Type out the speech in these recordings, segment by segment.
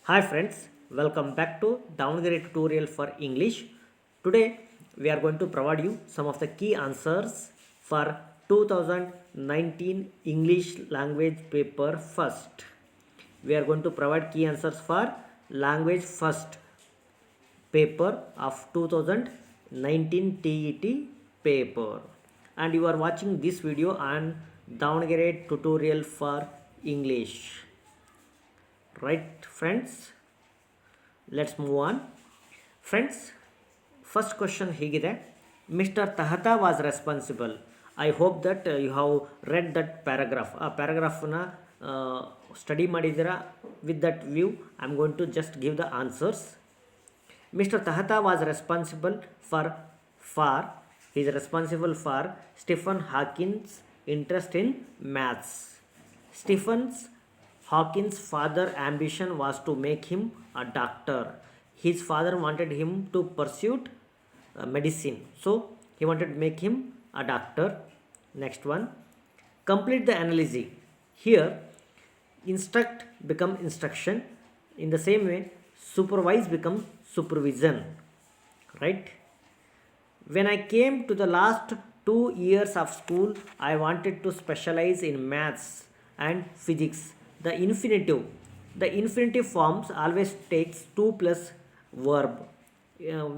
Hi friends, welcome back to downgrade tutorial for English. Today we are going to provide you some of the key answers for 2019 English language paper first. We are going to provide key answers for language first paper of 2019 TET paper, and you are watching this video on downgrade tutorial for English. Right friends, let's move on. Friends, first question ಹೀಗಿದೆ. Mister Tahata was responsible. I hope that you have read that paragraph. ಆ ಪ್ಯಾರಾಗ್ರಾಫ್ನ study ಮಾಡಿದ್ದೀರಾ. With that view I am going to just give the answers. Mr. Tahata was responsible he is responsible for Stephen Hawking's interest in maths. Stephen Hawking's father's ambition was to make him a doctor. His father wanted him to pursue medicine, so he wanted to make him a doctor. Next one, complete the analogy. Here, instruct become instruction. In the same way, supervise become supervision, right? When I came to the last 2 years of school, I wanted to specialize in maths and physics. The infinitive forms always takes 2 plus verb.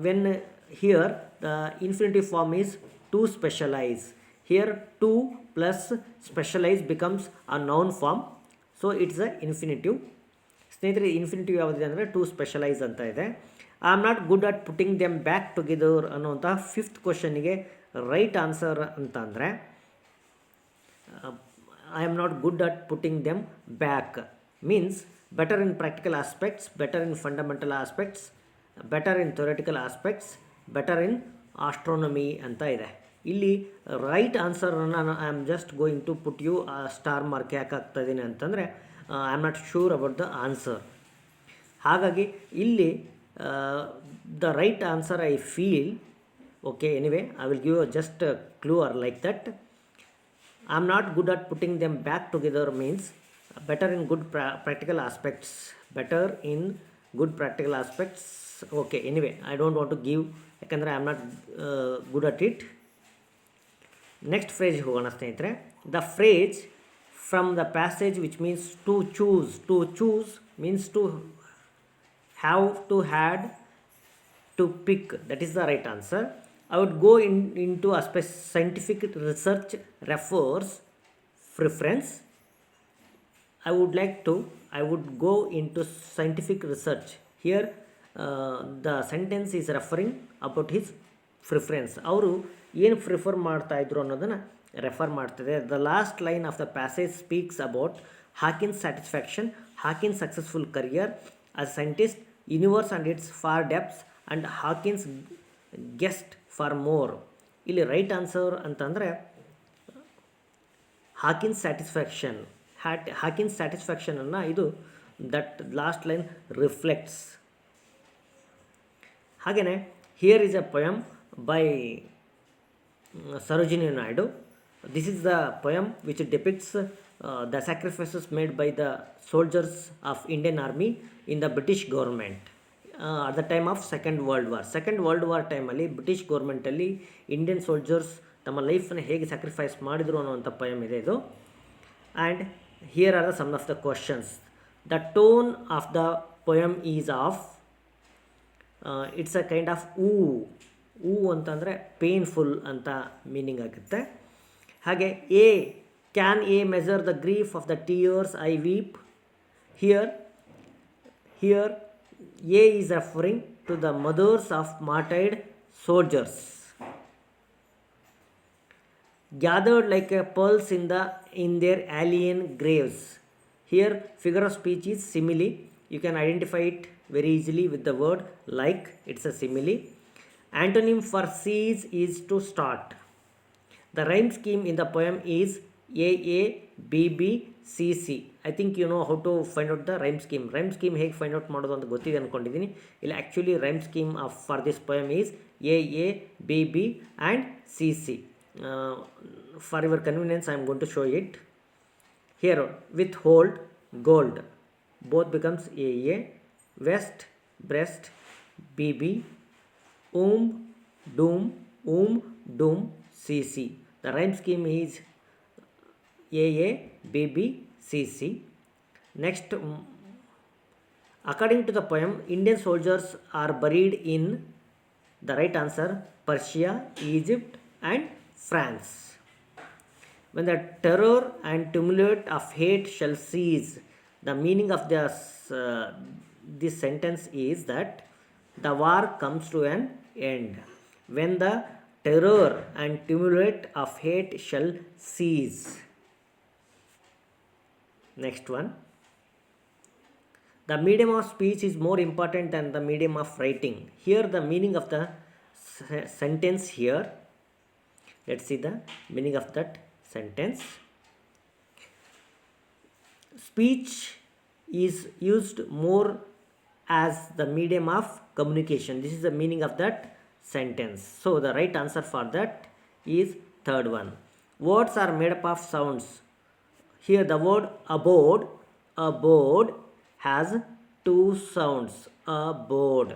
When here the infinitive form is to specialize. Here 2 plus specialize becomes a noun form, so it's a infinitive. ಸ್ನೇಹಿತರೆ, infinitive ಯಾವುದಿದೆ ಅಂದರೆ to specialise ಅಂತ ಇದೆ. I am not good at putting them back together ಅನ್ನುವಂಥ fifth ಕ್ವಶನಿಗೆ right answer ಅಂತ ಅಂದರೆ I am not good at putting them back means better in practical aspects, better in fundamental aspects, better in theoretical aspects, better in astronomy ಅಂತ ಇದೆ. ಇಲ್ಲಿ right ಆನ್ಸರನ್ನು I am just going to put you star mark ಯಾಕೆ ಆಗ್ತಾ ಇದ್ದೀನಿ ಅಂತಂದರೆ I am not sure about the answer. ಹಾಗಾಗಿ ಇಲ್ಲಿ the right answer I feel okay. Anyway, I will give just clue or like that. I am not good at putting them back together means better in good practical aspects, better in good practical aspects. Okay, anyway I don't want to give, ಯಾಕಂದರೆ I am not good at it. Next phrase ಹೋಗೋಣ ಸ್ನೇಹಿತರೆ. The phrase from the passage which means to choose means to have, to had, to pick. That is the right answer. I would go into a scientific research refers preference. I would go into scientific research. Here the sentence is referring about his preference. ಅವರು ಏನು prefer ಮಾಡ್ತಾ ಇದ್ರು ಅನ್ನೋದನ್ನು refer ಮಾಡ್ತಿದೆ. The last line of the passage speaks about Hawkins satisfaction, Hawkins successful career as scientist, universe and it's for depths and Hawkins guest for more. ಇಲ್ಲಿ right answer ಅಂತಂದರೆ Hawkins satisfaction. Hawkins ಸ್ಯಾಟಿಸ್ಫ್ಯಾಕ್ಷನನ್ನು ಇದು that last line reflects. ಹಾಗೆಯೇ here is A poem by Sarojini Naidu. This is the poem which depicts the sacrifices made by the soldiers of Indian Army in the British government at the time of Second World War. Second World War ಟೈಮಲ್ಲಿ British ಗೌರ್ಮೆಂಟಲ್ಲಿ Indian soldiers ತಮ್ಮ ಲೈಫನ್ನು ಹೇಗೆ sacrifice ಮಾಡಿದರು ಅನ್ನೋವಂಥ poem ಇದೆ ಇದು. And here are the some of the questions. The tone of the poem is of, it's a kind of ಊ ಅಂತಂದರೆ ಪೇನ್ಫುಲ್ ಅಂತ ಮೀನಿಂಗ್ ಆಗುತ್ತೆ. ಹಾಗೆ can ye measure the grief of the tears I weep. Here ye is referring to the mothers of martyred soldiers gathered like a pearls in their alien graves. Here figure of speech is simile. You can identify it very easily with the word like. It's a simile. Antonym for cease is to start. The rhyme scheme in the poem is AA, BB, CC. I think you know how to find out the rhyme scheme. Rhyme scheme ಹೇಗೆ find out ಮಾಡೋದು ಅಂತ ಗೊತ್ತಿದೆ ಅಂದ್ಕೊಂಡಿದ್ದೀನಿ. ಇಲ್ಲಿ actually rhyme scheme for this poem is AA, BB and CC. For your convenience I am going to show it. Here withhold, gold, both becomes AA. west, breast, BB, doom, doom, CC. The rhyme scheme is AA, BB, CC. Next, according to the poem, Indian soldiers are buried in the right answer Persia, Egypt, and France. When the terror and tumult of hate shall cease, the meaning of this sentence is that the war comes to an end. When the terror and tumult of hate shall cease. Next one. The medium of speech is more important than the medium of writing. Here the meaning of the sentence here. Let's see the meaning of that sentence. Speech is used more as the medium of communication. This is the meaning of that sentence. So the right answer for that is third one. Words are made up of sounds. Here the word abode has two sounds. Abode.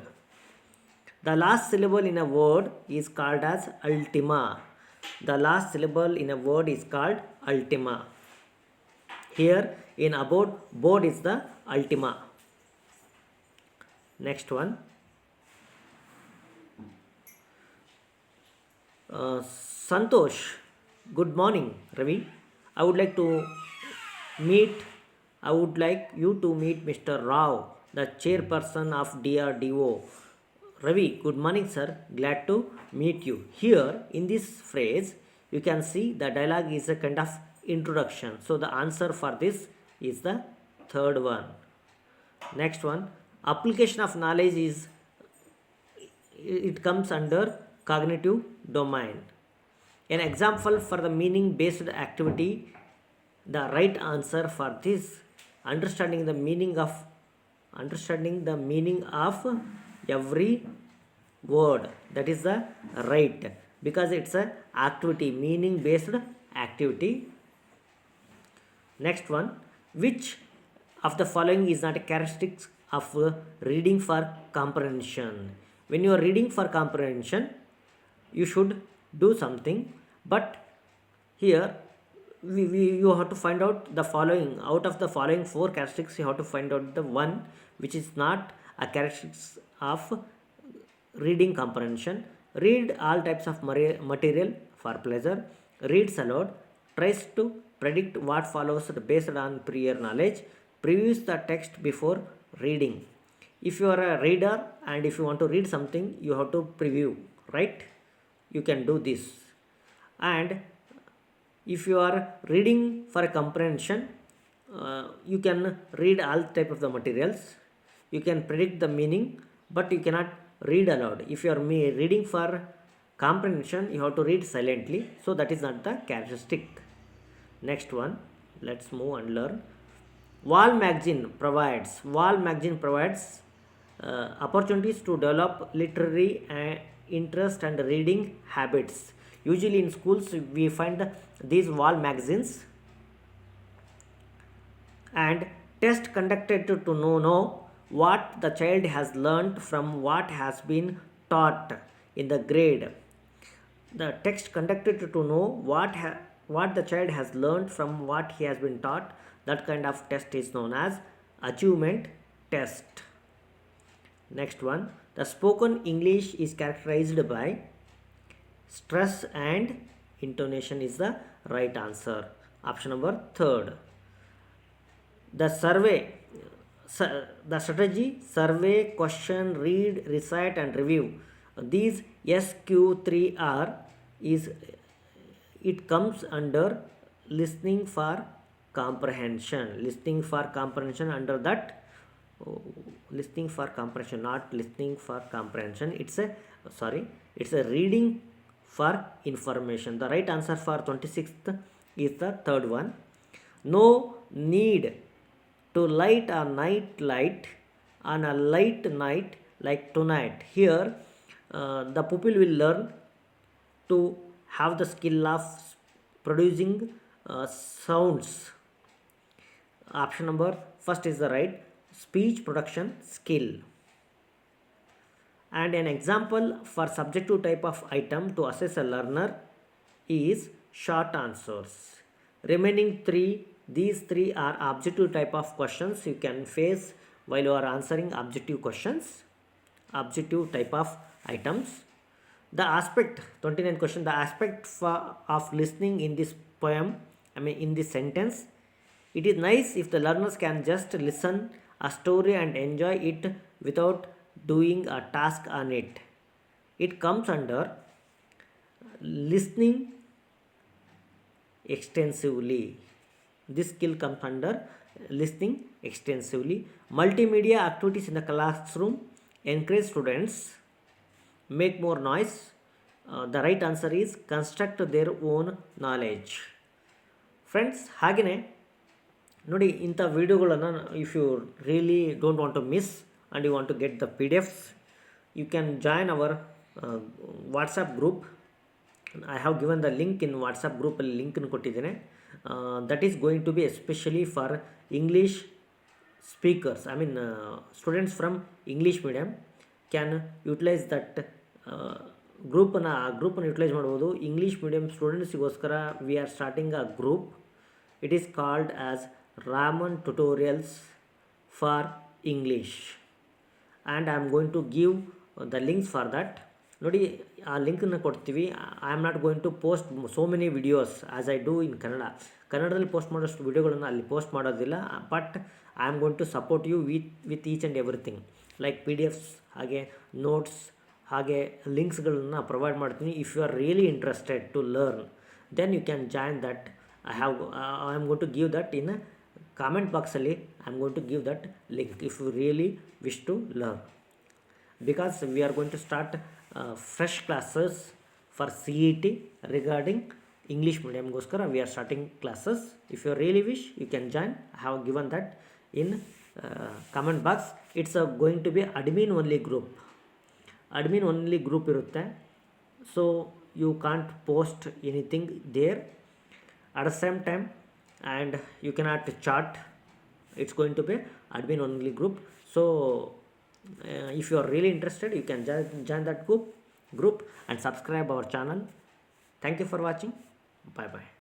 The last syllable in a word is called as ultima. The last syllable in a word is called ultima. Here in abode, board is the ultima. Next one. Santosh. Good morning, Ravi. I would like you to meet Mr. Rao, the chairperson of DRDO. Ravi, good morning, sir. Glad to meet you. Here, in this phrase, you can see the dialogue is a kind of introduction. So, the answer for this is the third one. Next one, application of knowledge it comes under cognitive domain. An example for the meaning based activity, the right answer for this, understanding the meaning of every word, that is the right, because it's a activity, meaning based activity. Next one, which of the following is not a characteristic of reading for comprehension? When you are reading for comprehension, you should do something, but here you have to find out the following. Out of the following four characteristics, you have to find out the one which is not a characteristic of reading comprehension. Read all types of material for pleasure. Reads aloud. Tries to predict what follows based on prior knowledge. Previews the text before reading. If you are a reader and if you want to read something, you have to preview, right? You can do this. And if you are reading for a comprehension, you can read all type of the materials. You can predict the meaning, but you cannot read aloud. If you are reading for comprehension, you have to read silently. So that is not the characteristic. Next one, let's move and learn. Wall magazine provides opportunities to develop literary interest and reading habits. Usually in schools we find these wall magazines, and test conducted to know what the child has learnt from what has been taught in the grade. The text conducted to know what the child has learnt from what he has been taught. That kind of test is known as achievement test. Next one, the spoken English is characterized by stress and intonation is the right answer. Option number third. The strategy, survey, question, read, recite and review. These SQ3R it comes under listening for comprehension. Listening for comprehension, under that listening for comprehension, not listening for comprehension. It's a reading for information. The right answer for 26th is the third one. No need to light a night light on a light night like tonight. Here the pupil will learn to have the skill of producing sounds. Option number first is the right. speech production skill. And an example for subjective type of item to assess a learner is short answers. Remaining three, these three are objective type of questions you can face while you are answering objective questions, objective type of items. The aspect, 29 question, the aspect of listening in this poem, in this sentence, it is nice if the learners can just listen a story and enjoy it without doing a task on it. It comes under listening extensively. This skill comes under listening extensively. Multimedia activities in the classroom encourage students make more noise. The right answer is construct their own knowledge. Friends, ಹಾಗೆಯೇ ನೋಡಿ, ಇಂಥ ವೀಡಿಯೋಗಳನ್ನು if you really don't want to miss and you want to get the PDF, you can join our WhatsApp group. I have given the link in WhatsApp group ಅಲ್ಲಿ ಲಿಂಕನ್ನು ಕೊಟ್ಟಿದ್ದೇನೆ. That is going to be especially for English speakers. Students from English medium can utilize that ಗ್ರೂಪನ್ನು utilise ಮಾಡ್ಬೋದು. English medium ಸ್ಟೂಡೆಂಟ್ಸಿಗೋಸ್ಕರ we are starting a group. It is called as Raman tutorials for English, and I am going to give the links for that. ನೋಡಿ, ಆ ಲಿಂಕನ್ನು ಕೊಡ್ತೀವಿ. I am not going to post so many videos as I do in Kannada. ಕನ್ನಡದಲ್ಲಿ post ಮಾಡೋಷ್ಟು ವಿಡಿಯೋಗಳನ್ನು ಅಲ್ಲಿ post ಮಾಡೋದಿಲ್ಲ. But I am going to support you with each and everything like PDFs, ಹಾಗೆ ನೋಟ್ಸ್, ಹಾಗೆ ಲಿಂಕ್ಸ್ಗಳನ್ನು ಪ್ರೊವೈಡ್ ಮಾಡ್ತೀನಿ. If you are really interested to learn, then you can join that. I am going to give that in comment ಬಾಕ್ಸಲ್ಲಿ. I am going to give that link if you really wish to learn, because we are going to start fresh classes for CET regarding English ಮೀಡಿಯಮ್ಗೋಸ್ಕರ we are starting classes. If you really wish, you can join. I have given that in comment box. It's going to be admin only group. Admin only group ಇರುತ್ತೆ. So you can't post anything there at the same time, and you cannot chat. It's going to be admin only group. So if you are really interested, you can join that group and subscribe our channel. Thank you for watching. Bye bye.